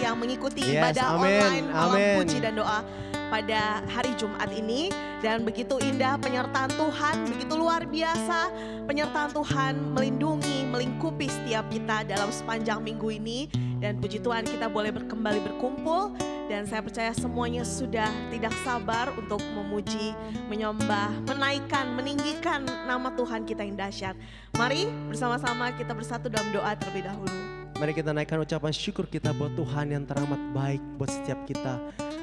yang mengikuti Yes, ibadah amin, online malam amin. puji dan doa pada hari Jumat ini. Dan begitu indah penyertaan Tuhan, begitu luar biasa penyertaan Tuhan melindungi, melingkupi setiap kita dalam sepanjang minggu ini. Dan puji Tuhan kita boleh kembali berkumpul. Dan saya percaya semuanya sudah tidak sabar untuk memuji, menyembah, menaikkan, meninggikan nama Tuhan kita yang dahsyat. Mari bersama-sama kita bersatu dalam doa terlebih dahulu. Mari kita naikkan ucapan syukur kita buat Tuhan yang teramat baik buat setiap kita.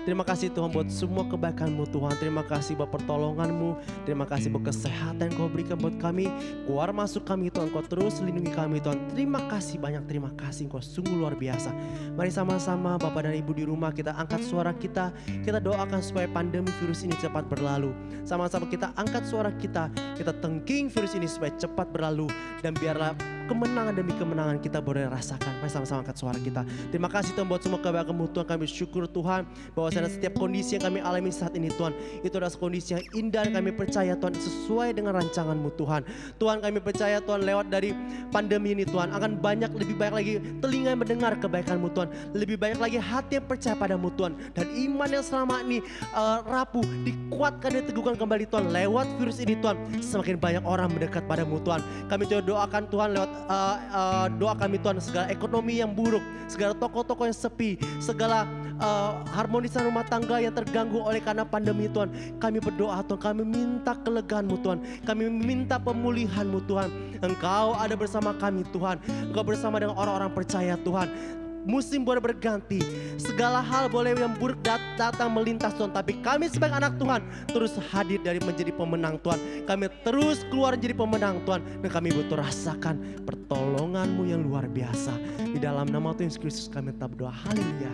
Terima kasih Tuhan buat semua kebaikan-Mu Tuhan. Terima kasih buat pertolongan-Mu. Terima kasih buat kesehatan yang Kau berikan buat kami. Keluar masuk kami Tuhan, Kau terus lindungi kami Tuhan. Terima kasih banyak, terima kasih Kau sungguh luar biasa. Mari sama-sama Bapak dan Ibu di rumah kita angkat suara kita. Kita doakan supaya pandemi virus ini cepat berlalu. Sama-sama kita angkat suara kita. Kita tengking virus ini supaya cepat berlalu. Dan biarlah kemenangan demi kemenangan kita boleh rasakan. Mari sama-sama angkat suara kita. Terima kasih Tuhan buat semua kebaikan-Mu Tuhan. Kami bersyukur Tuhan bahwa setiap kondisi yang kami alami saat ini Tuhan, itu adalah kondisi yang indah dan kami percaya Tuhan sesuai dengan rancangan-Mu Tuhan. Tuhan kami percaya Tuhan lewat dari pandemi ini Tuhan akan lebih banyak lagi telinga yang mendengar kebaikan-Mu Tuhan. Lebih banyak lagi hati yang percaya pada-Mu Tuhan. Dan iman yang selama ini rapuh dikuatkan dan diteguhkan kembali Tuhan lewat virus ini Tuhan. Semakin banyak orang mendekat pada-Mu Tuhan. Kami coba doakan Tuhan lewat doa kami Tuhan, segala ekonomi yang buruk, segala toko-toko yang sepi, segala harmonisan rumah tangga yang terganggu oleh karena pandemi Tuhan. Kami berdoa Tuhan, kami minta kelegaan-Mu Tuhan. Kami minta pemulihan-Mu Tuhan. Engkau ada bersama kami Tuhan. Engkau bersama dengan orang-orang percaya Tuhan. Musim boleh berganti, segala hal boleh yang buruk datang melintas Tuhan. Tapi kami sebagai anak Tuhan terus hadir dari menjadi pemenang Tuhan. Kami terus keluar menjadi pemenang Tuhan. Dan kami butuh rasakan pertolongan-Mu yang luar biasa. Di dalam nama Tuhan Yesus Kristus kami tetap berdoa. Haleluya.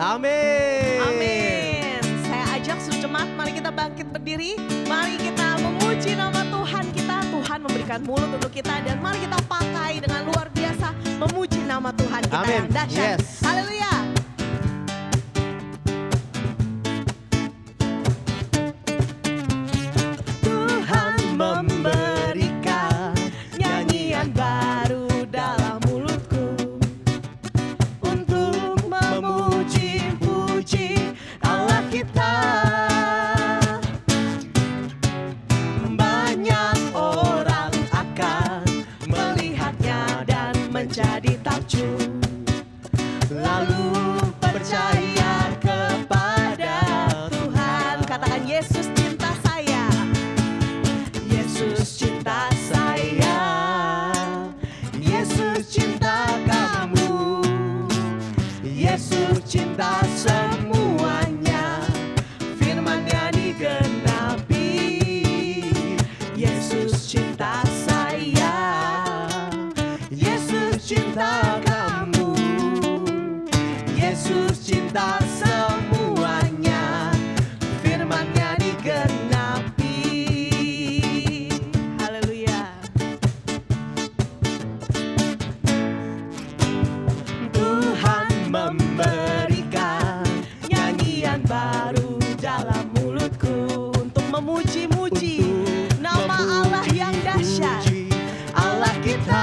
Amin. Amin. Saya ajak seluruh jemaat, mari kita bangkit berdiri. Mari kita memuji nama Tuhan kita. Tuhan memberikan mulut untuk kita. Dan mari kita pakai dengan luar biasa memuji nama Tuhan kita yang dahsyat. Yes. Haleluya. Tuhan memberikan nyanyian baru dalam mulutku untuk memuji-puji Allah kita. Banyak orang akan melihatnya dan menjadi takjub, lalu percaya kepada Tuhan. Katakan Yesus cinta saya, Yesus cinta saya, Yesus cinta kamu, Yesus cinta semuanya, firman-Nya digenapi. Yesus cinta saya, Yesus cinta kamu, Yesus cinta semuanya, firman-Nya digenapi. Haleluya. Tuhan memberikan nyanyian baru dalam mulutku untuk memuji-muji nama Allah yang dahsyat, Allah kita.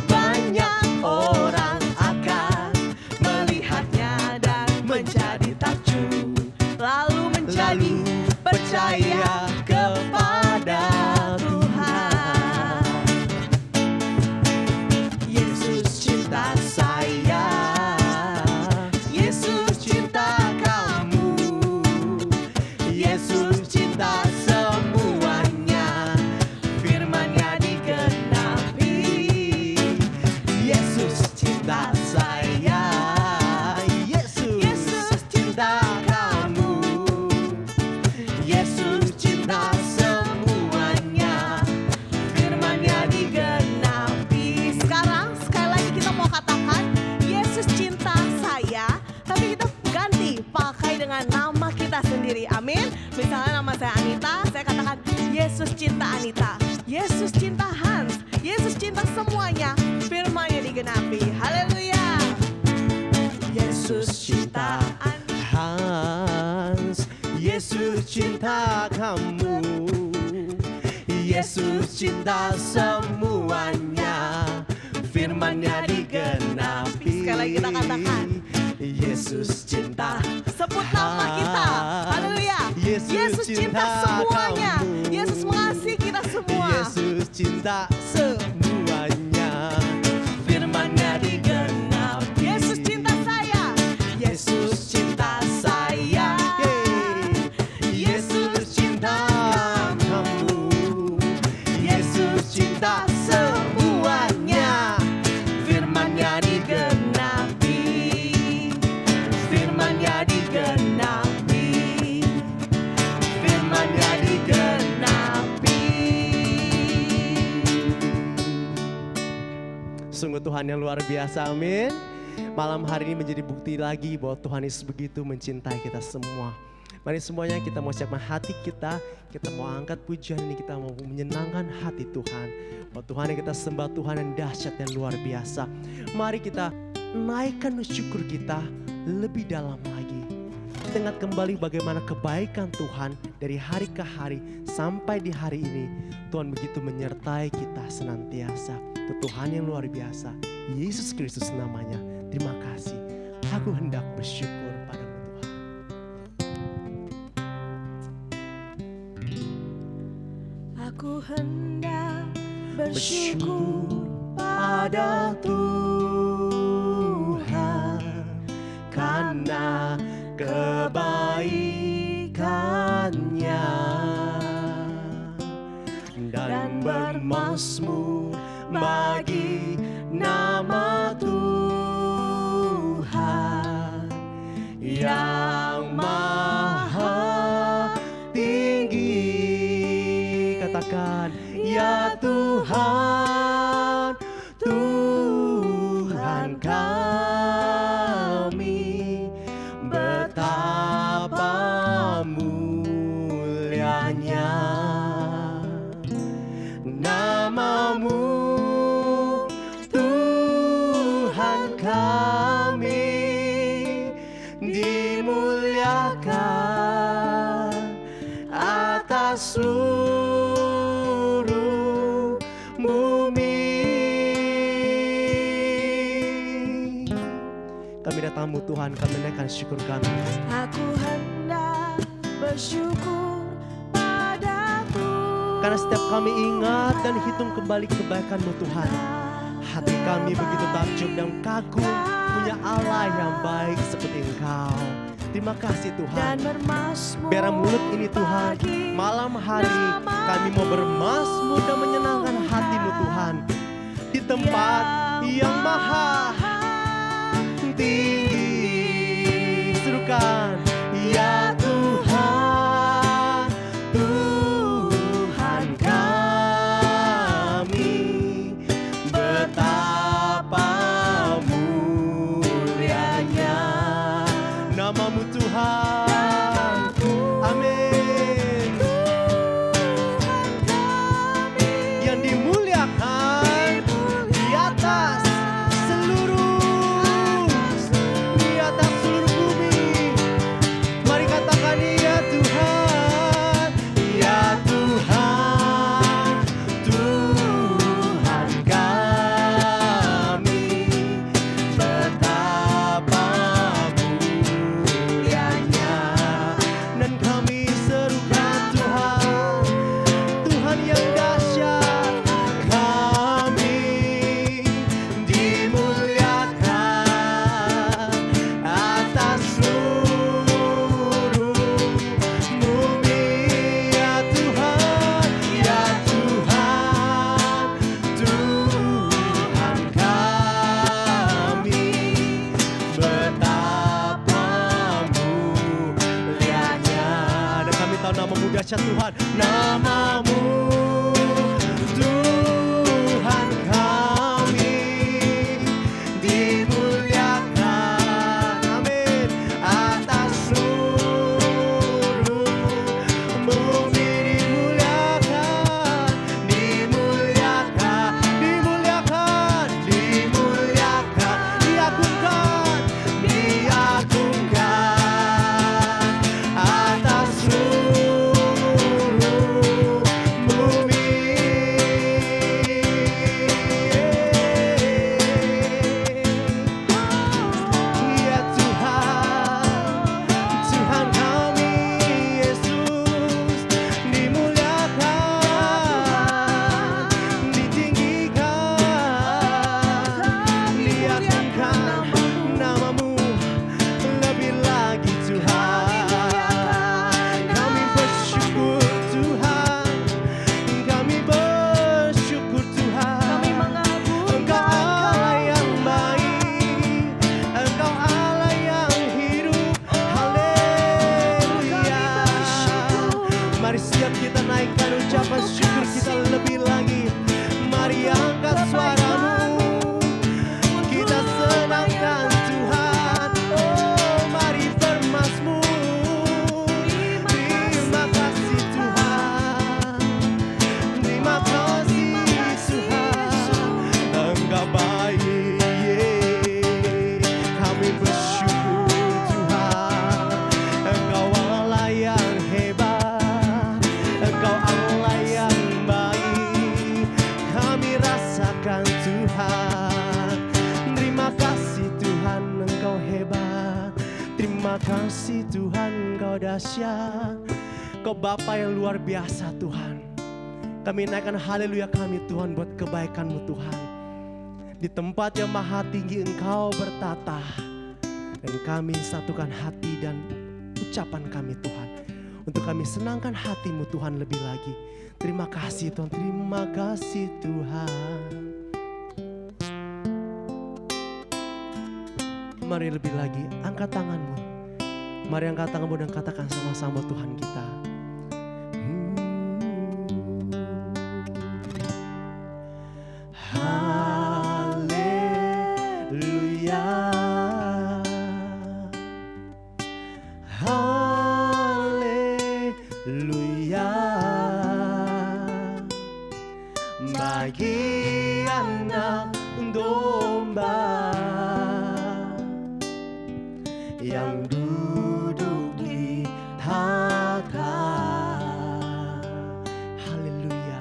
Banyak orang akan melihatnya dan menjadi takjub, lalu menjadi percaya kepada Tuhan. Yesus cinta saya, Yesus cinta kamu, Yesus cinta semuanya, firman-Nya digenapi. Yesus cinta saya, Yesus cinta kamu, Yesus cinta semuanya, firman-Nya digenapi. Sekarang sekali lagi kita mau katakan Yesus cinta saya, tapi kita ganti pakai dengan nama kita sendiri. Amin. Misalnya nama saya Anita, saya katakan Yesus cinta Anita, Yesus cinta Hans, Yesus cinta semuanya, firman-Nya digenapi. Haleluya. Yesus cinta Hans, Yesus cinta kamu, Yesus cinta semuanya, firman-Nya digenapi. digenapi. Sekali lagi kita katakan, Yesus cinta. sebut nama kita. Haleluya. Yesus cinta semuanya. kamu. Yesus mengasihi kita semua. Yesus cinta semuanya. Firman-Nya digenapi. Yesus cinta saya. Yesus cinta saya. Yesus cinta kamu. Yesus cinta semuanya. Firman-Nya digenapi. Firman-Nya digenapi. Firman-Nya digenapi. Sungguh Tuhan yang luar biasa, amin. Malam hari ini menjadi bukti lagi bahwa Tuhan Yesus begitu mencintai kita semua. Mari semuanya kita mau siapkan hati kita mau angkat pujian ini, kita mau menyenangkan hati Tuhan. Bahwa Tuhan yang kita sembah, Tuhan yang dahsyat dan luar biasa. Mari kita naikkan syukur kita lebih dalam lagi. Kita ingat kembali bagaimana kebaikan Tuhan dari hari ke hari sampai di hari ini. Tuhan begitu menyertai kita senantiasa. Itu Tuhan yang luar biasa. Yesus Kristus namanya. Terima kasih. Aku hendak bersyukur padamu Tuhan. Aku hendak bersyukur pada Tuhan karena kebaikannya dan bermazmur bagi nama Tuhan yang maha tinggi. Katakan, ya Tuhan, Tuhan kami, betapa mulianya namamu, Tuhan kami, dimuliakan atas seluruh bumi. Kami datangmu Tuhan, kami naikkan syukur kami. Aku hendak bersyukur pada Tuhan. Karena setiap kami ingat dan hitung kembali kebaikan-Mu Tuhan, hati kami begitu takjub dan kagum punya Allah yang baik seperti Engkau. Terima kasih Dan Tuhan. bermazmur Biar mulut ini Tuhan, bagi malam hari kami mau bermazmur dan menyenangkan hati-Mu Tuhan di tempat yang maha tinggi. Serukan, ya Tuhan, Tuhan kami, betapa mulianya namamu Tuhan. Amin. Yang dimuliakan di atas seluruh bumi. Mari katakan, ya Tuhan, ya Tuhan, Tuhan kami, betapa mulianya. Dan kami serukan Tuhan, Tuhan yang dahsyat, kami dimuliakan atas seluruh bumi. Ya Tuhan, ya Tuhan, Tuhan kami, betapa mulianya. Dan kami tahu namamu dahsyat Tuhan, namamu Tuhan kami, dimuliakan, amin, atas seluruh bumi. Dimuliakan, dimuliakan, dimuliakan, dimuliakan, diagungkan, diagungkan atas seluruh bumi. kasih Tuhan, Kau dahsyat. Kau Bapa yang luar biasa Tuhan. Kami naikkan haleluya kami Tuhan buat kebaikan-Mu Tuhan. Di tempat yang maha tinggi Engkau bertata. Dan kami satukan hati dan ucapan kami Tuhan. Untuk kami senangkan hati-Mu Tuhan lebih lagi. Terima kasih Tuhan, terima kasih Tuhan. Mari lebih lagi angkat tanganmu. Mari angkat tanganmu dan katakan sama-sama Tuhan kita. Haleluya. Haleluya. Bagi anak domba yang duduk di tahta. Haleluya.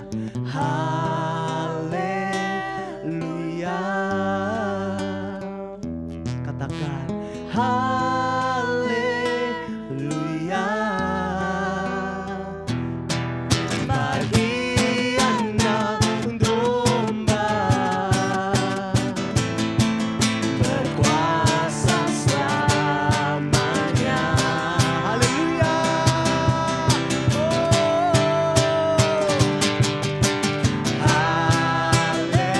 Haleluya. Katakan haleluya. Bagi anak domba berkuasa selamanya. Haleluya. Haleluya.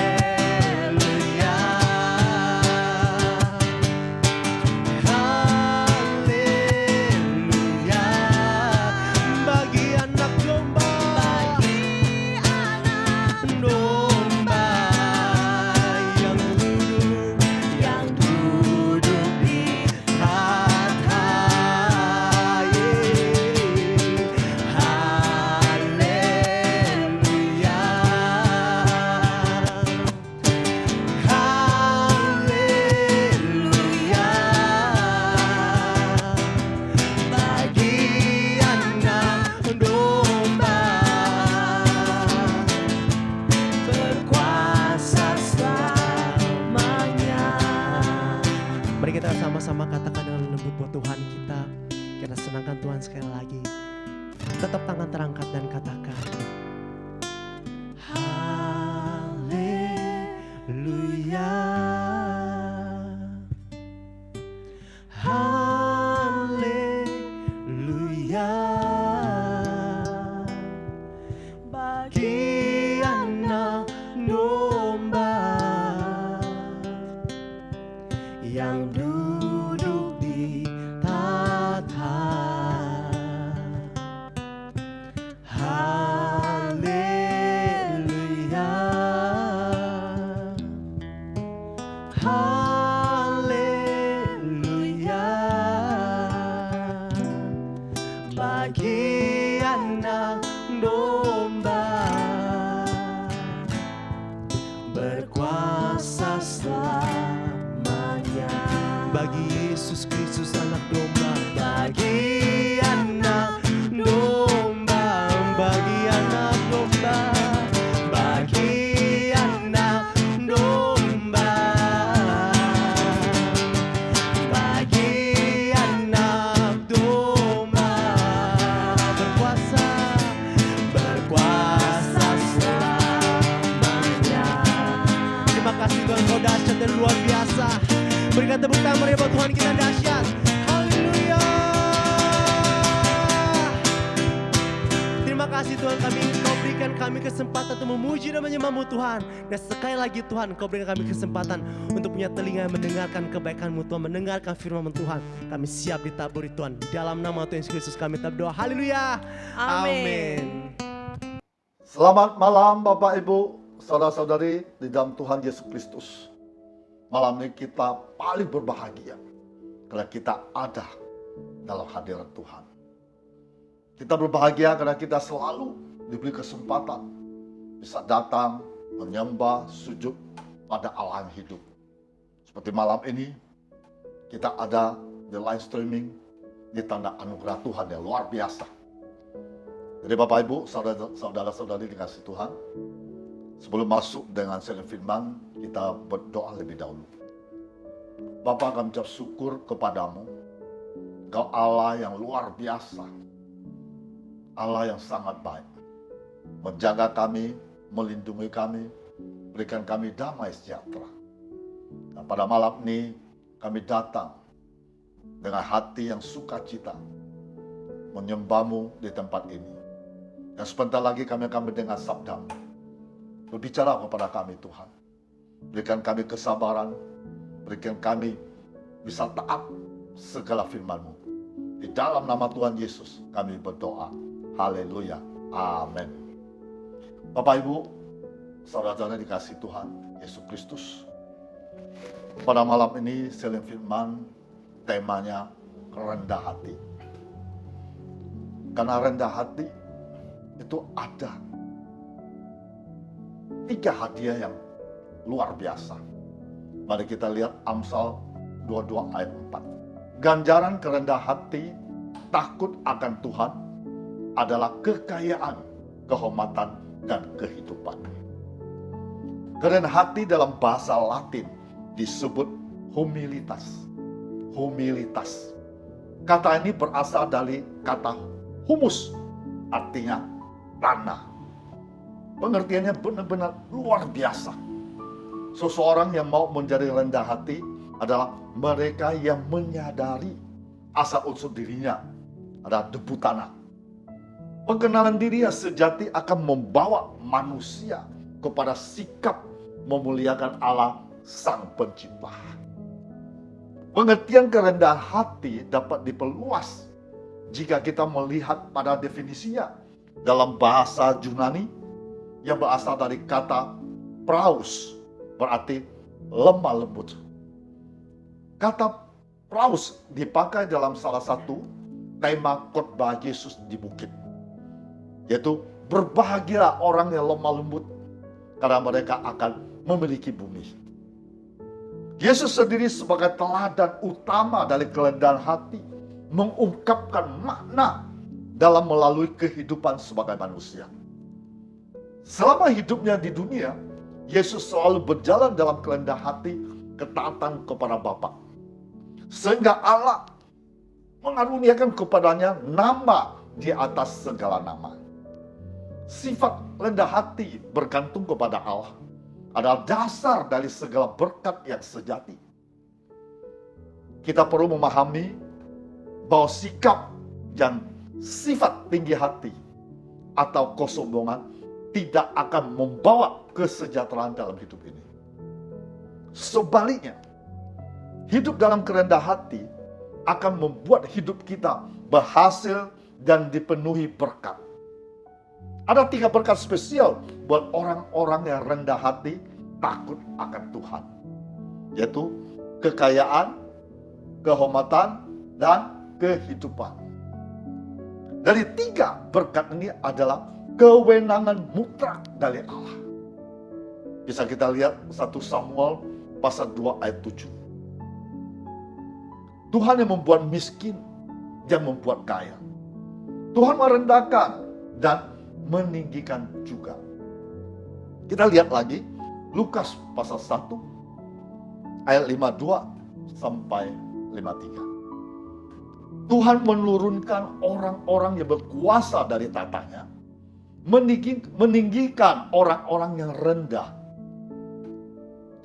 Haleluya. Bagi anak domba, domba yang duduk di tahta. Haleluya. Haleluya. Bagi anak domba berkuasa selamanya. Mari kita sama-sama katakan dengan lembut buat Tuhan kita. Kita senangkan Tuhan sekali lagi. Tetap tangan terangkat dan katakan haleluya. Haleluya. Bagi anak domba yang duduk di tahta. Haleluya. Haleluya. Bagi anak domba berkuasa selamanya. Bagi Yesus Kristus anak domba, bagi anak domba, bagi anak domba, bagi anak domba, bagi anak domba berkuasa, berkuasa selamanya. Terima kasih Tuhan, Kau dahsyat dan luar biasa. Berikan tepuk tangan mari buat Tuhan kita dahsyat. Haleluya. Terima kasih Tuhan, Kau berikan kami kesempatan untuk memuji dan menyembah-Mu Tuhan. Dan sekali lagi Tuhan, Kau berikan kami kesempatan untuk punya telinga mendengarkan kebaikan-Mu Tuhan, mendengarkan firman Tuhan. Kami siap ditaburi Tuhan. Di dalam nama Tuhan Yesus Kristus kami berdoa. Haleluya. Amin. Selamat malam Bapak Ibu, saudara-saudari di dalam Tuhan Yesus Kristus. Malam ini kita paling berbahagia karena kita ada dalam hadirat Tuhan. Kita berbahagia karena kita selalu diberi kesempatan bisa datang, menyembah, sujud pada Allah yang hidup. Seperti malam ini, kita ada di live streaming di tanda anugerah Tuhan yang luar biasa. Jadi Bapak Ibu, saudara-saudari dikasih Tuhan, sebelum masuk dengan sharing firman, kita berdoa lebih dahulu. Bapa, kami ucap syukur kepadamu Engkau Allah yang luar biasa. Allah yang sangat baik. Menjaga kami, melindungi kami, berikan kami damai sejahtera. Dan pada malam ini kami datang dengan hati yang sukacita menyembah-Mu di tempat ini. Dan sebentar lagi kami akan mendengar sabda-Mu. Berbicara kepada kami Tuhan. Berikan kami kesabaran, berikan kami bisa taat segala firman-Mu. Di dalam nama Tuhan Yesus kami berdoa. Haleluya. Amin. Bapak Ibu, saudara-saudara dikasih Tuhan Yesus Kristus. Pada malam ini Selim Firman temanya rendah hati. Karena rendah hati itu ada 3 hadiah yang luar biasa. Mari kita lihat Amsal 22 ayat 4. Ganjaran kerendah hati, takut akan Tuhan adalah kekayaan, kehormatan, dan kehidupan. Kerendah hati dalam bahasa Latin disebut humilitas. Humilitas. Kata ini berasal dari kata humus, artinya tanah. Pengertiannya benar-benar luar biasa. Seseorang yang mau menjadi rendah hati adalah mereka yang menyadari asal-usul dirinya adalah debu tanah. Pengenalan diri yang sejati akan membawa manusia kepada sikap memuliakan Allah Sang Pencipta. Pengertian kerendahan hati dapat diperluas jika kita melihat pada definisinya dalam bahasa Yunani yang berasal dari kata praus, berarti lemah lembut. Kata praus dipakai dalam salah satu tema khotbah Yesus di bukit, yaitu berbahagialah orang yang lemah lembut karena mereka akan memiliki bumi. Yesus sendiri sebagai teladan utama dari kerendahan hati mengungkapkan makna dalam melalui kehidupan sebagai manusia. Selama hidupnya di dunia, Yesus selalu berjalan dalam kerendahan hati, ketaatan kepada Bapa. Sehingga Allah mengaruniakan kepadanya nama di atas segala nama. Sifat rendah hati bergantung kepada Allah adalah dasar dari segala berkat yang sejati. Kita perlu memahami bahwa sikap dan sifat tinggi hati atau kesombongan tidak akan membawa kesejahteraan dalam hidup ini. Sebaliknya, hidup dalam kerendahan hati akan membuat hidup kita berhasil dan dipenuhi berkat. Ada 3 berkat spesial buat orang-orang yang rendah hati, takut akan Tuhan. Yaitu kekayaan, kehormatan, dan kehidupan. Dari 3 berkat ini adalah kewenangan mutlak dari Allah. Bisa kita lihat 1 Samuel pasal 2 ayat 7. Tuhan yang membuat miskin, yang membuat kaya. Tuhan merendahkan dan meninggikan juga. Kita lihat lagi Lukas pasal 1 ayat 52 sampai 53. Tuhan menurunkan orang-orang yang berkuasa dari tatanya, meninggikan orang-orang yang rendah.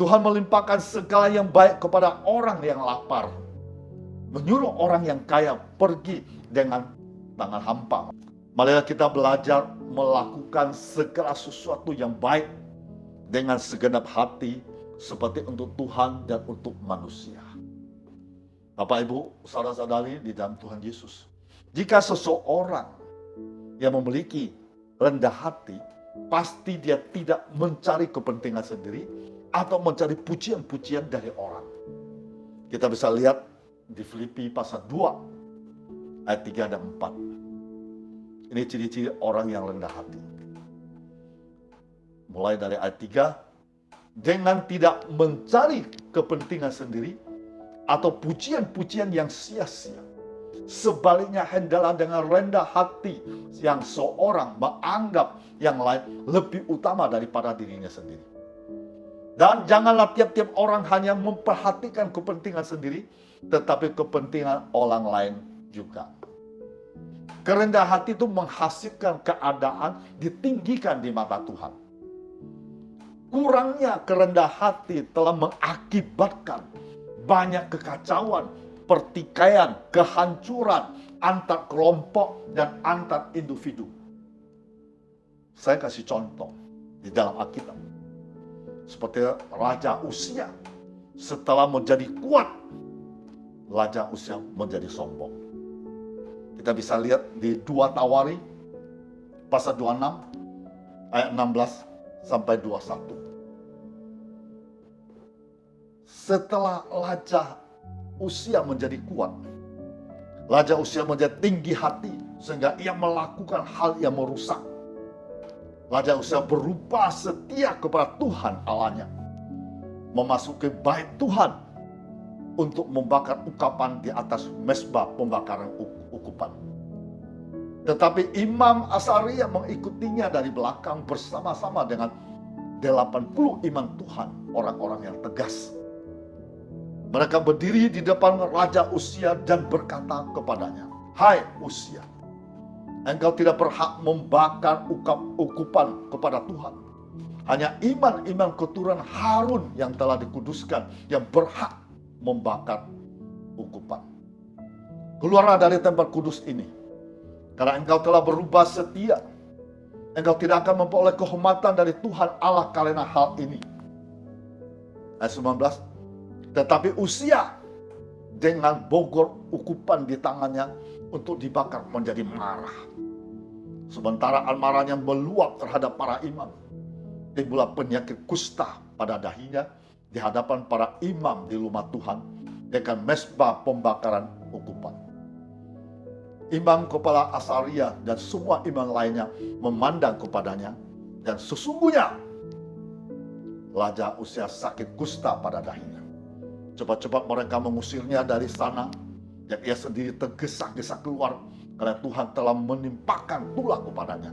Tuhan melimpahkan segala yang baik kepada orang yang lapar, menyuruh orang yang kaya pergi dengan tangan hampa. Marilah kita belajar melakukan segala sesuatu yang baik dengan segenap hati seperti untuk Tuhan dan untuk manusia. Bapak Ibu, saudara-saudari di dalam Tuhan Yesus. Jika seseorang yang memiliki rendah hati, pasti dia tidak mencari kepentingan sendiri atau mencari pujian-pujian dari orang. Kita bisa lihat di Filipi pasal 2 ayat 3 dan 4. Ini ciri-ciri orang yang rendah hati. Mulai dari ayat 3, dengan tidak mencari kepentingan sendiri atau pujian-pujian yang sia-sia. Sebaliknya hendaklah dengan rendah hati yang seorang menganggap yang lain lebih utama daripada dirinya sendiri. Dan janganlah tiap-tiap orang hanya memperhatikan kepentingan sendiri, tetapi kepentingan orang lain juga. Kerendahan hati itu menghasilkan keadaan ditinggikan di mata Tuhan. Kurangnya kerendahan hati telah mengakibatkan banyak kekacauan, pertikaian, kehancuran antar kelompok dan antar individu. Saya kasih contoh di dalam Alkitab. Seperti Raja Uzia, setelah menjadi kuat, Raja Uzia menjadi sombong. Kita bisa lihat di 2 Tawari pasal 26 ayat 16 sampai 21. Setelah Raja Uzia menjadi kuat, Raja Uzia menjadi tinggi hati sehingga ia melakukan hal yang merusak. Raja Uzia berubah setia kepada Tuhan Allahnya, memasuki bait Tuhan untuk membakar ukapan di atas mezbah pembakaran ukupan. Tetapi Imam Asaria mengikutinya dari belakang bersama-sama dengan 80 imam Tuhan, orang-orang yang tegas. Mereka berdiri di depan Raja Uzia dan berkata kepadanya, "Hai Uzia, engkau tidak berhak membakar ukupan kepada Tuhan. Hanya imam-imam keturunan Harun yang telah dikuduskan yang berhak membakar ukupan. Keluarlah dari tempat kudus ini, karena engkau telah berubah setia. Engkau tidak akan memperoleh kehormatan dari Tuhan Allah karena hal ini." Ayat 19. Tetapi Uzia dengan bogor ukupan di tangannya untuk dibakar menjadi marah. Sementara amarahnya meluap terhadap para imam, timbullah penyakit kusta pada dahinya di hadapan para imam di rumah Tuhan dengan mezbah pembakaran ukupan. Imam kepala Asaria dan semua imam lainnya memandang kepadanya, dan sesungguhnya Raja Uzia sakit kusta pada dahinya. Cepat-cepat mereka mengusirnya dari sana, dan ia sendiri tergesa-gesa keluar karena Tuhan telah menimpakan tulah kepadanya.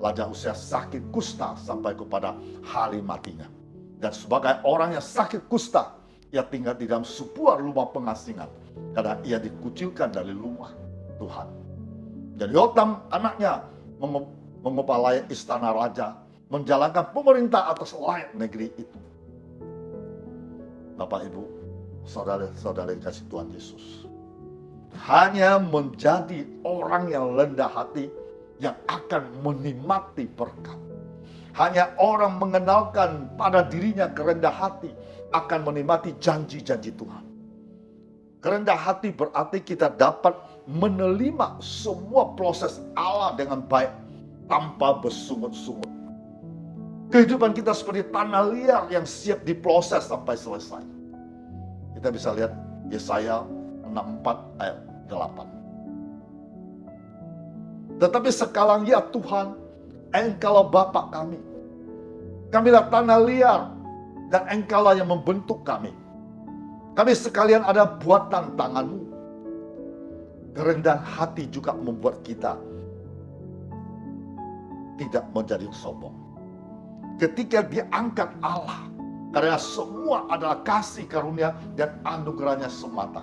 Raja Uzia sakit kusta sampai kepada hari matinya. Dan sebagai orang yang sakit kusta, ia tinggal di dalam sebuah rumah pengasingan karena ia dikucilkan dari rumah Tuhan. Dan Yotam anaknya mengepalai istana raja, menjalankan pemerintah atas rakyat negeri itu. Bapak, Ibu, saudara-saudara kasih Tuhan Yesus, hanya menjadi orang yang rendah hati yang akan menikmati berkat. Hanya orang mengenalkan pada dirinya kerendah hati akan menikmati janji-janji Tuhan. Kerendah hati berarti kita dapat menerima semua proses Allah dengan baik tanpa bersungut-sungut. Kehidupan kita seperti tanah liat yang siap diproses sampai selesai. Kita bisa lihat Yesaya 64 ayat 8. Tetapi sekarang ya Tuhan, Engkaulah Bapa kami. Kamilah tanah liat dan Engkaulah yang membentuk kami. Kami sekalian ada buatan tangan-Mu. Kerendahan hati juga membuat kita tidak menjadi sombong. Ketika diangkat Allah, karena semua adalah kasih karunia dan anugerahnya semata.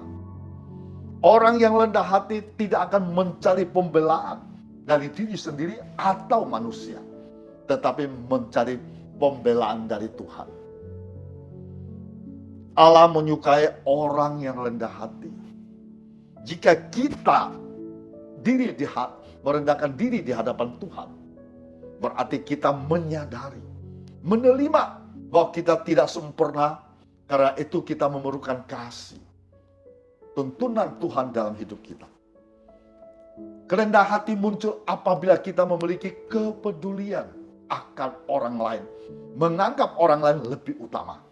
Orang yang rendah hati tidak akan mencari pembelaan dari diri sendiri atau manusia, tetapi mencari pembelaan dari Tuhan. Allah menyukai orang yang rendah hati. Jika kita merendahkan diri di hadapan Tuhan, berarti kita menyadari, menerima bahwa kita tidak sempurna, karena itu kita memerlukan kasih, tuntunan Tuhan dalam hidup kita. Kerendahan hati muncul apabila kita memiliki kepedulian akan orang lain, menganggap orang lain lebih utama.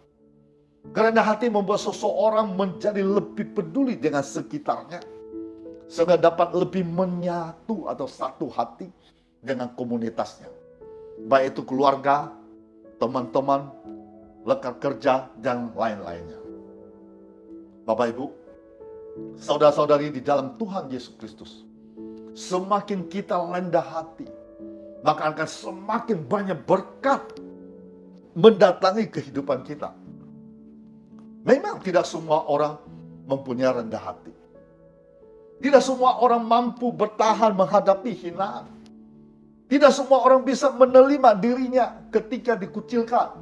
Kerendahan hati membuat seseorang menjadi lebih peduli dengan sekitarnya, sehingga dapat lebih menyatu atau satu hati dengan komunitasnya, baik itu keluarga, teman-teman, rekan kerja, dan lain-lainnya. Bapak, Ibu, saudara-saudari di dalam Tuhan Yesus Kristus, semakin kita rendah hati, maka akan semakin banyak berkat mendatangi kehidupan kita. Memang tidak semua orang mempunyai rendah hati. Tidak semua orang mampu bertahan menghadapi hinaan. Tidak semua orang bisa menerima dirinya ketika dikucilkan.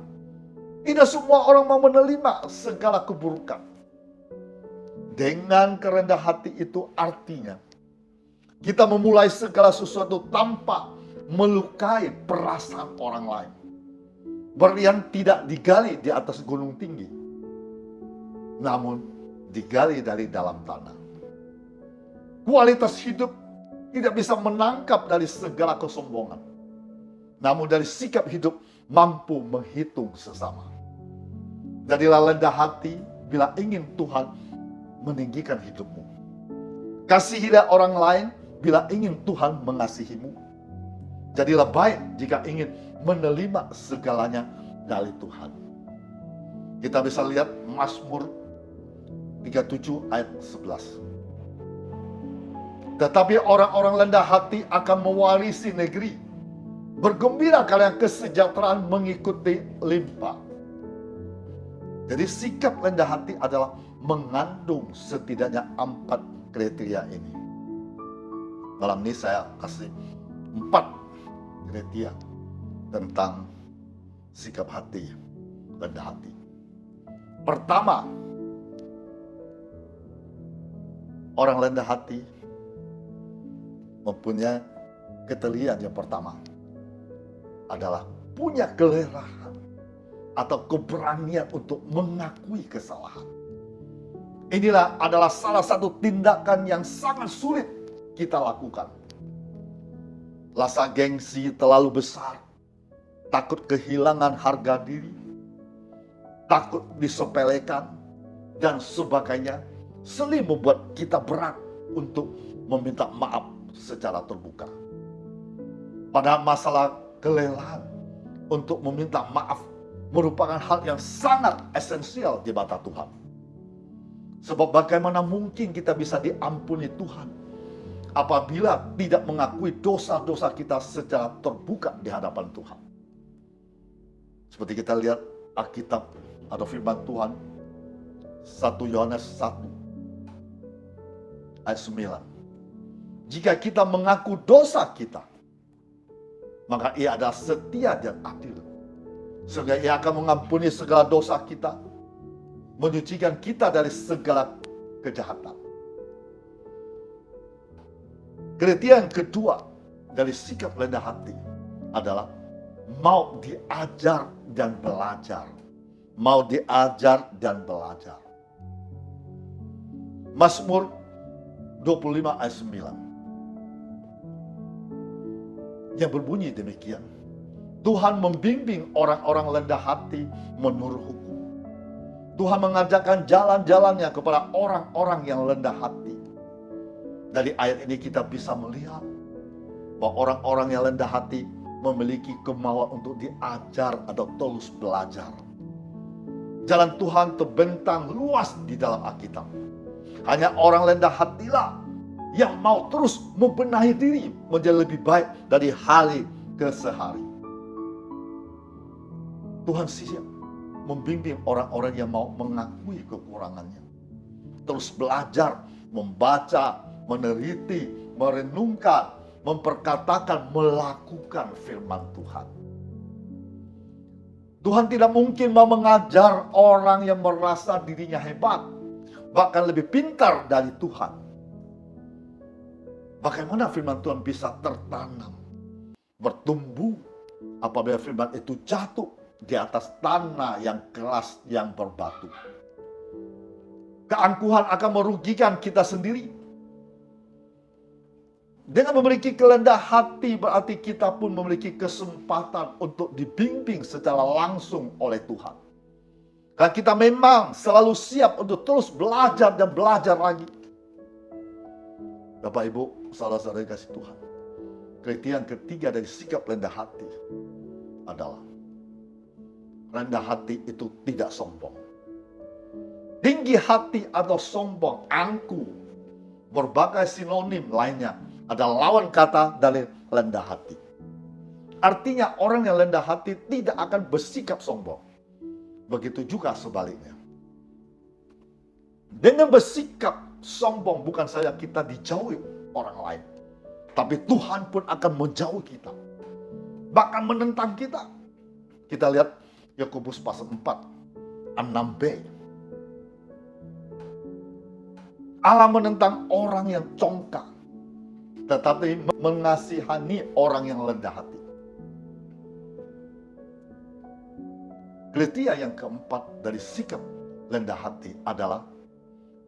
Tidak semua orang mau menerima segala keburukan. Dengan kerendah hati itu artinya kita memulai segala sesuatu tanpa melukai perasaan orang lain. Berlian tidak digali di atas gunung tinggi, namun digali dari dalam tanah. Kualitas hidup tidak bisa menangkap dari segala kesombongan, namun dari sikap hidup mampu menghitung sesama. Jadilah rendah hati bila ingin Tuhan meninggikan hidupmu. Kasihilah orang lain bila ingin Tuhan mengasihimu. Jadilah baik jika ingin menerima segalanya dari Tuhan. Kita bisa lihat Mazmur 37 ayat 11. Tetapi orang-orang rendah hati akan mewarisi negeri. Bergembira kalian kesejahteraan mengikuti limpah. Jadi sikap rendah hati adalah mengandung setidaknya 4 kriteria ini. Malam ini saya kasih 4 kriteria tentang sikap hati, rendah hati. Pertama, orang rendah hati mempunyai ketelitian. Yang pertama adalah punya kelerahan atau keberanian untuk mengakui kesalahan. Inilah adalah salah satu tindakan yang sangat sulit kita lakukan. Rasa gengsi terlalu besar, takut kehilangan harga diri, takut disepelekan, dan sebagainya sering membuat kita berat untuk meminta maaf secara terbuka. Padahal masalah kelelahan untuk meminta maaf merupakan hal yang sangat esensial di mata Tuhan. Sebab bagaimana mungkin kita bisa diampuni Tuhan apabila tidak mengakui dosa-dosa kita secara terbuka di hadapan Tuhan. Seperti kita lihat Alkitab atau firman Tuhan 1 Yohanes 1 ayat 9. Jika kita mengaku dosa kita, maka Ia adalah setia dan adil, sehingga Ia akan mengampuni segala dosa kita, menyucikan kita dari segala kejahatan. Kriteria yang kedua dari sikap rendah hati adalah mau diajar dan belajar. Mau diajar dan belajar. Mazmur 25 ayat 9. Yang berbunyi demikian. Tuhan membimbing orang-orang rendah hati menurut hukum. Tuhan mengajarkan jalan-jalannya kepada orang-orang yang rendah hati. Dari ayat ini kita bisa melihat bahwa orang-orang yang rendah hati memiliki kemauan untuk diajar atau terus belajar. Jalan Tuhan terbentang luas di dalam Alkitab. Hanya orang rendah hatilah yang mau terus membenahi diri menjadi lebih baik dari hari ke hari. Tuhan siap membimbing orang-orang yang mau mengakui kekurangannya. Terus belajar, membaca, meneliti, merenungkan, memperkatakan, melakukan firman Tuhan. Tuhan tidak mungkin mau mengajar orang yang merasa dirinya hebat, bahkan lebih pintar dari Tuhan. Bagaimana firman Tuhan bisa tertanam, bertumbuh apabila firman itu jatuh di atas tanah yang keras, yang berbatu? Keangkuhan akan merugikan kita sendiri. Dengan memiliki kerendah hati berarti kita pun memiliki kesempatan untuk dibimbing secara langsung oleh Tuhan. Dan kita memang selalu siap untuk terus belajar dan belajar lagi. Bapak Ibu, saudara-saudara kasih Tuhan. Kriteria yang ketiga dari sikap rendah hati adalah rendah hati itu tidak sombong. Tinggi hati atau sombong, angku, berbagai sinonim lainnya adalah lawan kata dari rendah hati. Artinya orang yang rendah hati tidak akan bersikap sombong. Begitu juga sebaliknya. Dengan bersikap sombong bukan saja kita dijauhi orang lain, tapi Tuhan pun akan menjauhi kita, bahkan menentang kita. Kita lihat Yakobus pasal 4, 6b. Allah menentang orang yang congkak, tetapi mengasihani orang yang rendah hati. Kriteria yang keempat dari sikap rendah hati adalah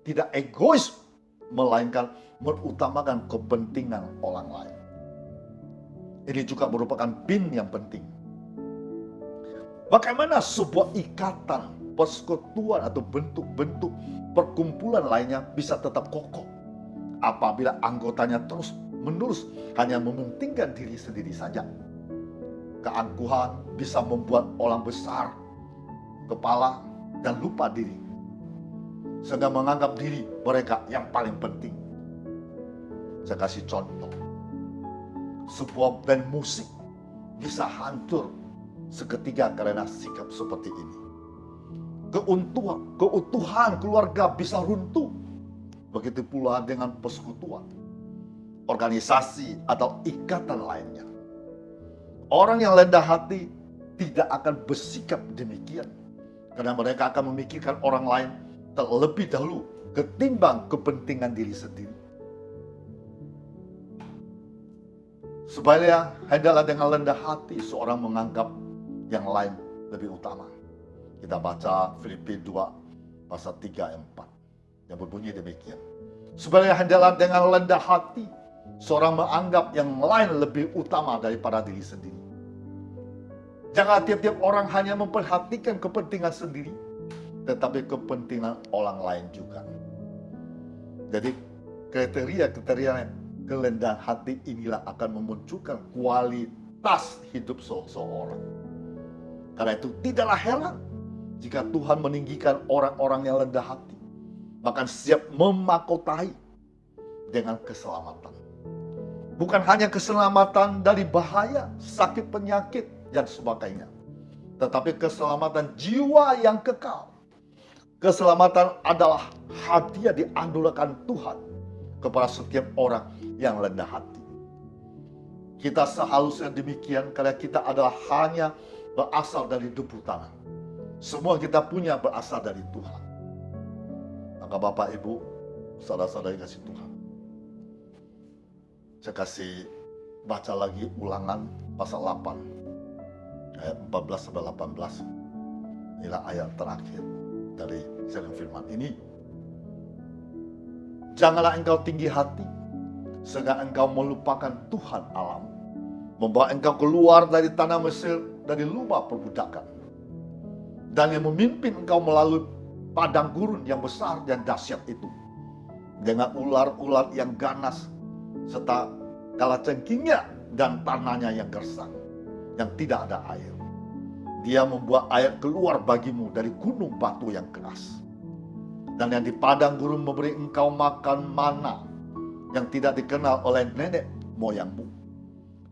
tidak egois, melainkan mengutamakan kepentingan orang lain. Ini juga merupakan pin yang penting. Bagaimana sebuah ikatan, persekutuan atau bentuk-bentuk perkumpulan lainnya bisa tetap kokoh apabila anggotanya terus-menerus hanya mementingkan diri sendiri saja? Keangkuhan bisa membuat orang besar kepala dan lupa diri, sehingga menganggap diri mereka yang paling penting. Saya kasih contoh, sebuah band musik bisa hancur seketika karena sikap seperti ini. Keutuhan keluarga bisa runtuh. Begitu pula dengan persekutuan, organisasi atau ikatan lainnya. Orang yang rendah hati tidak akan bersikap demikian, karena mereka akan memikirkan orang lain terlebih dahulu ketimbang kepentingan diri sendiri. Sebaliknya, hendaklah dengan rendah hati seorang menganggap yang lain lebih utama. Kita baca Filipi 2 pasal 3 dan 4 yang berbunyi demikian. Sebaliknya, hendaklah dengan rendah hati seorang menganggap yang lain lebih utama daripada diri sendiri. Jangan tiap-tiap orang hanya memperhatikan kepentingan sendiri, tetapi kepentingan orang lain juga. Jadi kriteria kerendahan hati inilah akan memunculkan kualitas hidup seseorang. Karena itu tidaklah heran jika Tuhan meninggikan orang-orang yang rendah hati, bahkan siap memakotai dengan keselamatan. Bukan hanya keselamatan dari bahaya, sakit, penyakit, dan sebagainya, tetapi keselamatan jiwa yang kekal. Keselamatan adalah hadiah dianugerahkan Tuhan kepada setiap orang yang rendah hati. Kita seharusnya demikian karena kita adalah hanya berasal dari debu tanah. Semua kita punya berasal dari Tuhan. Maka Bapak, Ibu, saudara-saudari kasih Tuhan, saya kasih baca lagi Ulangan pasal 8 ayat 14 sampai 18. Inilah ayat terakhir dari firman firman ini. Janganlah engkau tinggi hati sehingga engkau melupakan Tuhan Allahmu, membawa engkau keluar dari tanah Mesir, dari rumah perbudakan, dan yang memimpin engkau melalui padang gurun yang besar dan dahsyat itu, dengan ular-ular yang ganas serta kalajengkingnya dan tanahnya yang gersang, yang tidak ada air. Dia membuat air keluar bagimu dari gunung batu yang keras. Dan yang di padang gurun memberi engkau makan mana yang tidak dikenal oleh nenek moyangmu.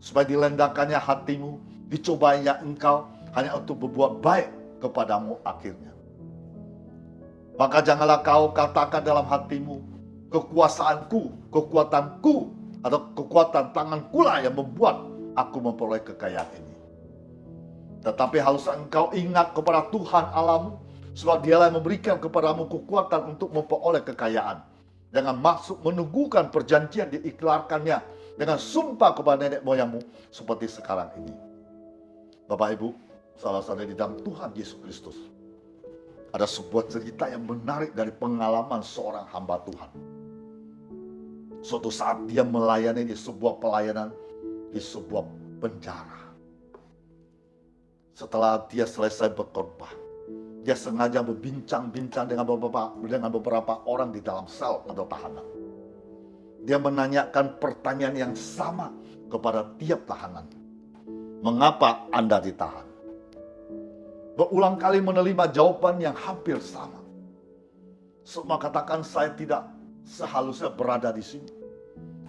Supaya dilendahkannya hatimu, dicobainya engkau hanya untuk berbuat baik kepadamu akhirnya. Maka janganlah kau katakan dalam hatimu, kekuasaanku, kekuatanku, atau kekuatan tanganku lah yang membuat aku memperoleh kekayaan ini. Tetapi haruslah engkau ingat kepada Tuhan Allahmu, sebab Dialah yang memberikan kepadamu kekuatan untuk memperoleh kekayaan, dengan maksud meneguhkan perjanjian diiklarkannya dengan sumpah kepada nenek moyangmu seperti sekarang ini. Bapak, Ibu, saudara-saudari di dalam Tuhan Yesus Kristus, ada sebuah cerita yang menarik dari pengalaman seorang hamba Tuhan. Suatu saat dia melayani di sebuah pelayanan di sebuah penjara. Setelah dia selesai berkhotbah, dia sengaja berbincang-bincang dengan beberapa orang di dalam sel atau tahanan. Dia menanyakan pertanyaan yang sama kepada tiap tahanan. Mengapa Anda ditahan? Berulang kali menerima jawaban yang hampir sama. Semua katakan, saya tidak seharusnya berada di sini.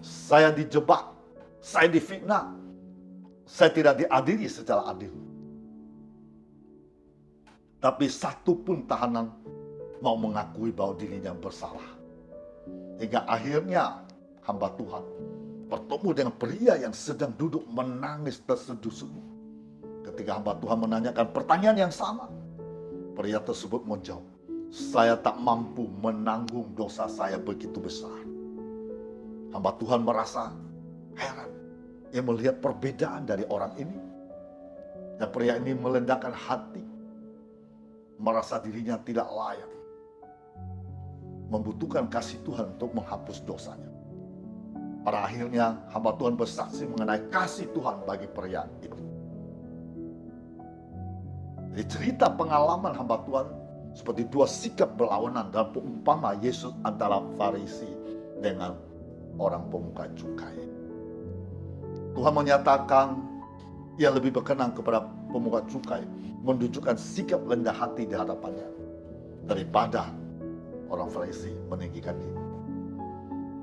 Saya dijebak, saya difitnah, saya tidak diadili secara adil. Tapi satu pun tahanan mau mengakui bahwa dirinya bersalah. Hingga akhirnya hamba Tuhan bertemu dengan pria yang sedang duduk menangis terseduh-seduh. Ketika hamba Tuhan menanyakan pertanyaan yang sama, pria tersebut menjawab, "Saya tak mampu menanggung dosa saya begitu besar." Hamba Tuhan merasa heran. Ia melihat perbedaan dari orang ini. Dan pria ini melendahkan hati, merasa dirinya tidak layak, membutuhkan kasih Tuhan untuk menghapus dosanya. Pada akhirnya hamba Tuhan bersaksi mengenai kasih Tuhan bagi pria itu. Jadi cerita pengalaman hamba Tuhan seperti dua sikap berlawanan dalam peumpama Yesus antara Farisi dengan orang pemungut cukai. Tuhan menyatakan ia lebih berkenan kepada pemungut cukai menunjukkan sikap rendah hati di hadapannya daripada orang Farisi meninggikan diri.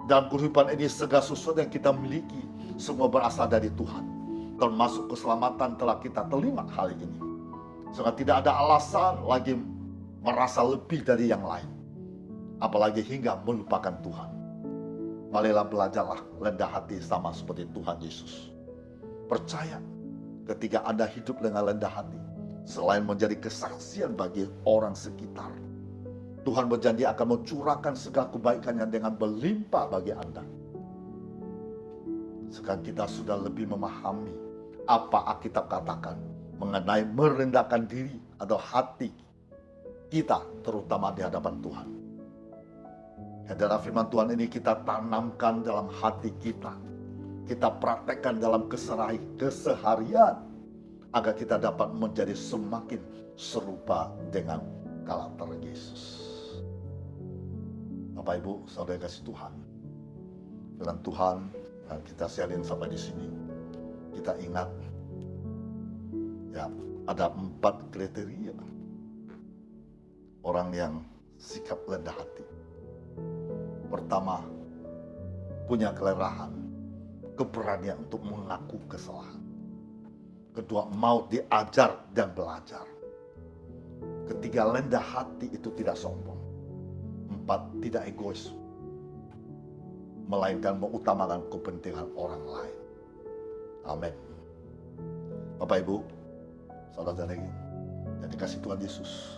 Dalam kehidupan ini segala sesuatu yang kita miliki semua berasal dari Tuhan. Termasuk keselamatan telah kita terima hal ini. Sehingga tidak ada alasan lagi merasa lebih dari yang lain. Apalagi hingga melupakan Tuhan. Marilah belajarlah rendah hati sama seperti Tuhan Yesus. Percaya ketika Anda hidup dengan rendah hati, selain menjadi kesaksian bagi orang sekitar, Tuhan berjanji akan mencurahkan segala kebaikannya dengan berlimpah bagi Anda. Sekarang kita sudah lebih memahami apa Alkitab katakan mengenai merendahkan diri atau hati kita, terutama di hadapan Tuhan. Dalam firman Tuhan ini kita tanamkan dalam hati kita. Kita praktekkan dalam keseharian. Agar kita dapat menjadi semakin serupa dengan karakter Yesus. Bapak Ibu, saudara kasih Tuhan. Firman Tuhan dan kita sharing sampai di sini. Kita ingat ya, ada 4 kriteria orang yang sikap rendah hati. Pertama, punya kelerahan, keberanian untuk mengaku kesalahan. Kedua, mau diajar dan belajar. Ketiga, rendah hati itu tidak sombong. 4, tidak egois, melainkan mengutamakan kepentingan orang lain. Amin. Bapak Ibu, saudara-saudara yang dikasih Tuhan Yesus,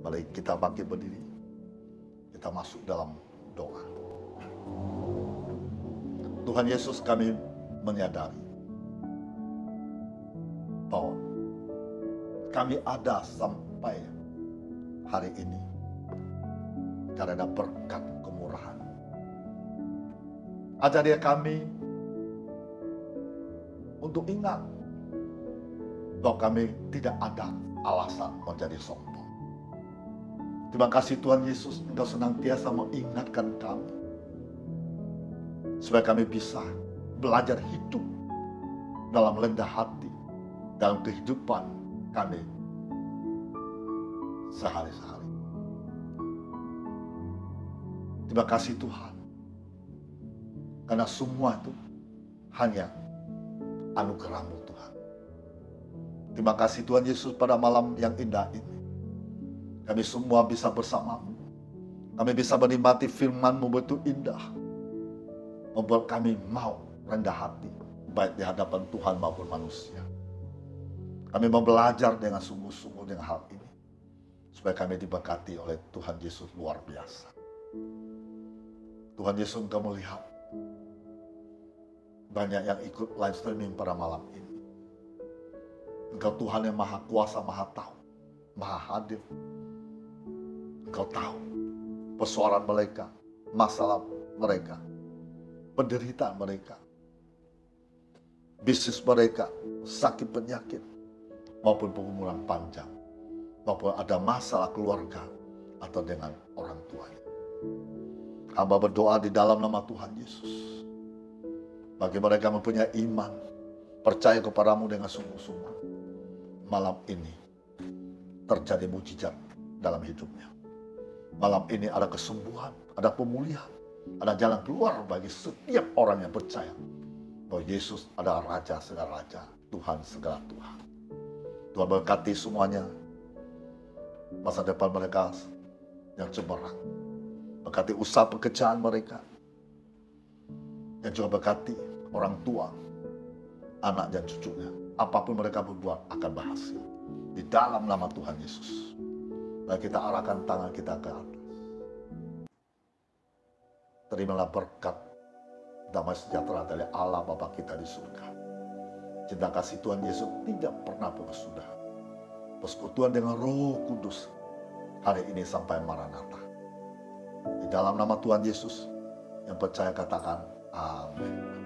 mari kita bangkit berdiri. Kita masuk dalam doa. Tuhan Yesus, kami menyadari bahwa kami ada sampai hari ini karena berkat kemurahan. Ajari kami untuk ingat bahwa kami tidak ada alasan menjadi sombong. Terima kasih Tuhan Yesus, Engkau senantiasa mengingatkan kami supaya kami bisa belajar hidup dalam rendah hati dalam kehidupan kami sehari-hari. Terima kasih Tuhan, karena semua itu hanya anugerah-Mu Tuhan. Terima kasih Tuhan Yesus, pada malam yang indah ini kami semua bisa bersama-Mu. Kami bisa menikmati firman-Mu begitu indah, membuat kami mau rendah hati, baik di hadapan Tuhan maupun manusia. Kami mau belajar dengan sungguh-sungguh dengan hal ini, supaya kami diberkati oleh Tuhan Yesus luar biasa. Tuhan Yesus, Engkau melihat banyak yang ikut live streaming pada malam ini. Engkau Tuhan yang maha kuasa, maha tahu, maha hadir. Engkau tahu persoalan mereka, masalah mereka, penderitaan mereka, bisnis mereka, sakit penyakit, maupun pengumuman panjang, maupun ada masalah keluarga atau dengan orang tuanya. Hamba berdoa di dalam nama Tuhan Yesus, bagi mereka yang mempunyai iman, percaya kepadamu dengan sungguh-sungguh, malam ini terjadi mujizat dalam hidupnya. Malam ini ada kesembuhan, ada pemulihan, ada jalan keluar bagi setiap orang yang percaya bahwa Yesus adalah Raja segala Raja, Tuhan segala Tuhan. Tuhan berkati semuanya, masa depan mereka yang cemerlang. Berkati usaha pekerjaan mereka. Dan juga berkati orang tua, anak dan cucunya. Apapun mereka berbuat akan berhasil. Di dalam nama Tuhan Yesus. Dan kita arahkan tangan kita ke atas. Terimalah berkat damai sejahtera dari Allah Bapa kita di surga. Cinta kasih Tuhan Yesus tidak pernah bersudah. Persekutuan dengan Roh Kudus hari ini sampai Maranatha. Di dalam nama Tuhan Yesus, yang percaya katakan amin.